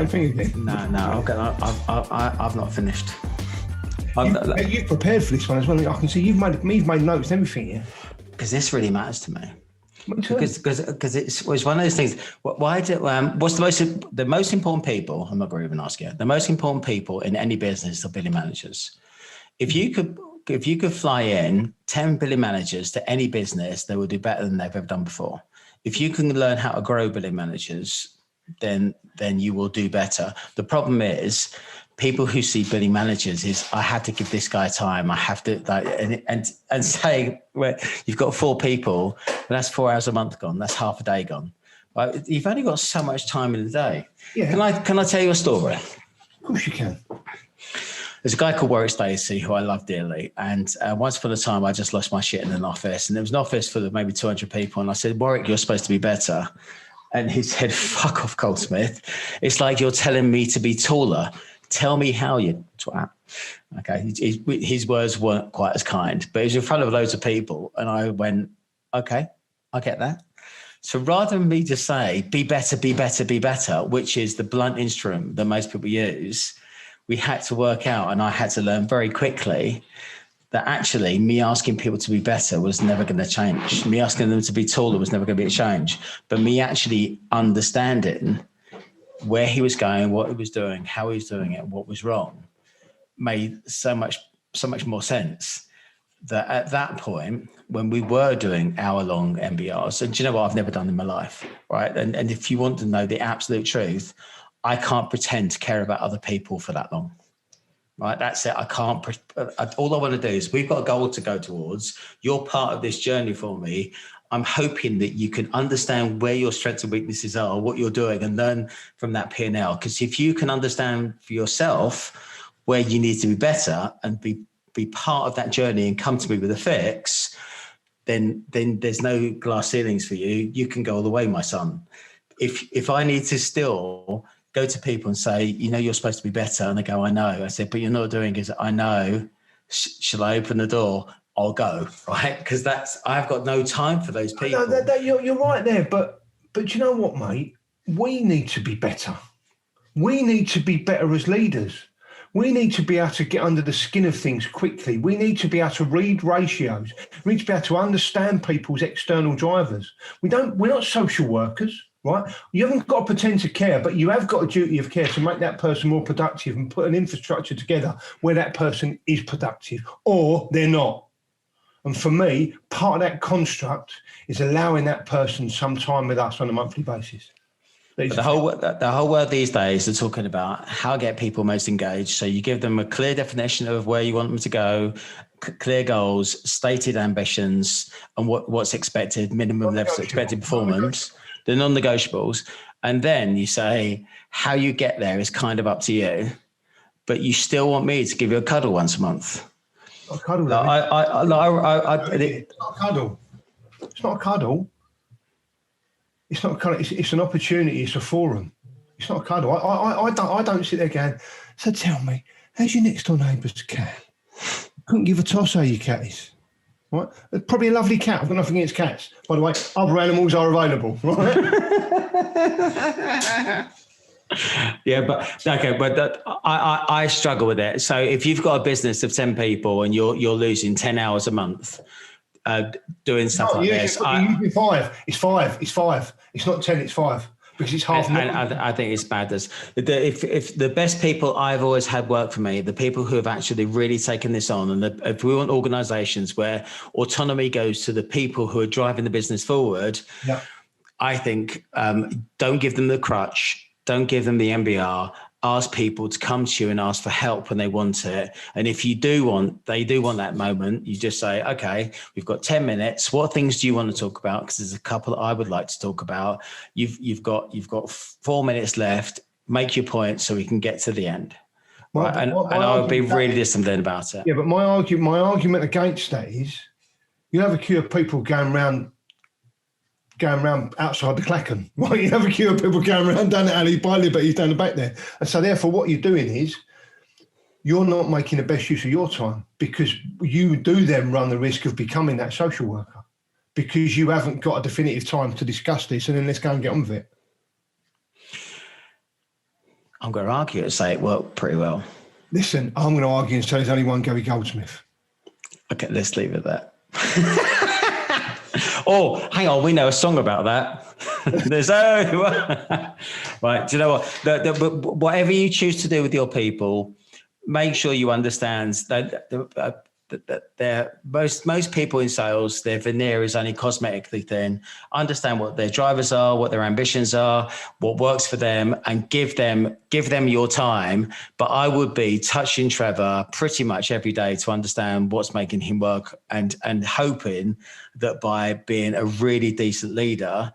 same thing again? No. I've not finished. You've prepared for this one as well. I can see you've made notes and everything, yeah? Because this really matters to me. Because it's one of those things. What's the most important people? I'm not going to even ask you. The most important people in any business are billing managers. If you could fly in 10 billing managers to any business, they will do better than they've ever done before. If you can learn how to grow billing managers, then you will do better. The problem is, people who see billing managers is, I had to give this guy time. I have to and say, well, you've got 4 people, but that's 4 hours a month gone. That's half a day gone. Right? You've only got so much time in the day. Yeah. Can I tell you a story? Of course you can. There's a guy called Warwick Stacey who I love dearly. And once upon a time, I just lost my shit in an office. And there was an office full of maybe 200 people. And I said, Warwick, you're supposed to be better. And he said, fuck off, Goldsmith. It's like you're telling me to be taller. Tell me how, you twat. Okay, his words weren't quite as kind, but he was in front of loads of people, and I went, okay, I get that. So rather than me just say, be better, be better, be better, which is the blunt instrument that most people use, we had to work out, and I had to learn very quickly that actually me asking people to be better was never going to change. Me asking them to be taller was never going to be a change, but me actually understanding where he was going, what he was doing, how he was doing it, what was wrong, made so much more sense that at that point, when we were doing hour-long MBRs, and do you know what I've never done in my life, right? And if you want to know the absolute truth, I can't pretend to care about other people for that long, right? That's it. I can't. All I want to do is, we've got a goal to go towards. You're part of this journey for me. I'm hoping that you can understand where your strengths and weaknesses are, what you're doing, and learn from that P&L. Because if you can understand for yourself where you need to be better and be part of that journey and come to me with a fix, then there's no glass ceilings for you. You can go all the way, my son. If I need to still go to people and say, you're supposed to be better, and they go, I know. I said, but you're not doing it. I know. Shall I open the door? I'll go, right? Because I've got no time for those people. No, you're right there, but you know what, mate? We need to be better. We need to be better as leaders. We need to be able to get under the skin of things quickly. We need to be able to read ratios. We need to be able to understand people's external drivers. We're not social workers, right? You haven't got to pretend to care, but you have got a duty of care to make that person more productive and put an infrastructure together where that person is productive, or they're not. And for me, part of that construct is allowing that person some time with us on a monthly basis. The whole world these days are talking about how to get people most engaged. So you give them a clear definition of where you want them to go, clear goals, stated ambitions, and what's expected, minimum levels of expected performance, the non-negotiables. And then you say, how you get there is kind of up to you, but you still want me to give you a cuddle once a month. Not a cuddle. It's not a cuddle. It's not a cuddle. It's not a cuddle. It's an opportunity. It's a forum. It's not a cuddle. I don't sit there going, so tell me, how's your next door neighbour's cat? Couldn't give a toss how your cat is. Right? Probably a lovely cat. I've got nothing against cats. By the way, other animals are available. Right? Yeah, but okay, but I struggle with it. So if you've got a business of 10 people and you're losing 10 hours a month doing stuff like this, usually 5. It's 5. It's not 10. It's 5 because it's half. And I think it's bad. If the best people I've always had work for me, the people who have actually really taken this on, and if we want organisations where autonomy goes to the people who are driving the business forward, yeah. I think don't give them the crutch. Don't give them the MBR. Ask people to come to you and ask for help when they want it. And if they do want that moment, you just say, okay, we've got 10 minutes. What things do you want to talk about? Because there's a couple that I would like to talk about. You've got 4 minutes left. Make your point so we can get to the end. Right? And I would be really disciplined about it. Yeah, but my argument against that is you have a queue of people going around outside the Clackham. Right? You have a queue of people going around down the alley by Liberty's down the back there. And so therefore what you're doing is you're not making the best use of your time, because you do then run the risk of becoming that social worker because you haven't got a definitive time to discuss this, and then let's go and get on with it. I'm going to argue and say it worked pretty well. Listen, I'm going to argue and say there's only one Gary Goldsmith. Okay, let's leave it at that. Oh, hang on, we know a song about that. There's only one. Right, do you know what? Whatever you choose to do with your people, make sure you understand that most people in sales, their veneer is only cosmetically thin. Understand what their drivers are, what their ambitions are, what works for them, and give them your time. But I would be touching Trevor pretty much every day to understand what's making him work, and hoping that by being a really decent leader,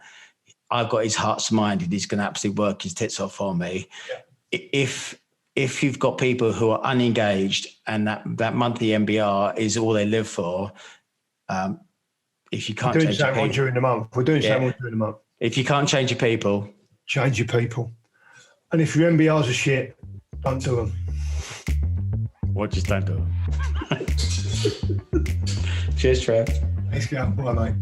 I've got his heart's mind and he's going to absolutely work his tits off for me. Yeah. If you've got people who are unengaged and that monthly MBR is all they live for, if you can't change your people, during the month. We're doing something during the month. If you can't change your people, change your people. And if your MBRs are shit, don't do them. What just don't do them? Cheers, Trev. Let's go. Bye, mate.